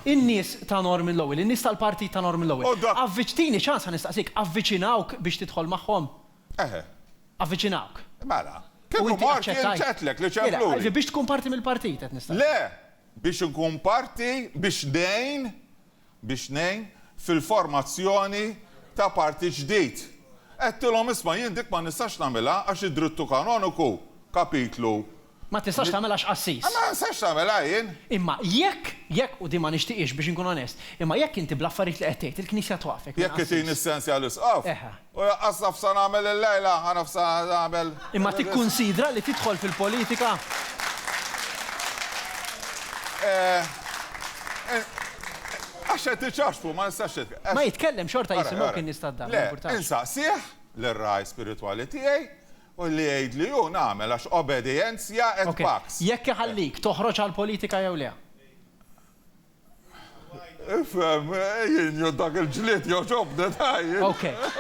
in-nies ta' Norman Lowell, in-nies tal-partit ta' Norman Lowell. U dak- Avviċtini ċansa nistaqsik, avviċinawk biex tidħol magħhom. Eħe, Avviċinawk. mela. U Kieku inti mort aċċettajt. jinċetlek li Mela, ċempluri. biex tkun parti mill-partit qed nistaqsik. Le, biex nkun parti, biex nejn fil-formazzjoni ta' parti ġdid. Għettilhom isma' jien dik ma nistax nagħmilha għax id-drittu kanoniku kapitlu. Ma tistax tagħmel għax qassis. Ma nistax nagħmilha jien. Imma jekk u di ma nixtieqx biex inkun onest, imma jekk inti bl-affarijiet li qed tgħid il-Knisja twaqfek. Jekk qed essenzja l-isqaf. Eħe. U jaqqas nafsa nagħmel il-lejla, nafsa nagħmel. Imma tikkunsidra li tidħol fil-politika. Għax qed tiċċaxfu, ma nistax Ma jitkellem xorta jisimgħu kien nistadda. Le, insaqsih l-raj spirituali tiegħi u li jgħid li hu nagħmel għax obedienzja et pax. Jekk iħallik toħroġ għall-politika jew le. Ifhem, jien dak il-ġlied joġobni tajjeb. Okay.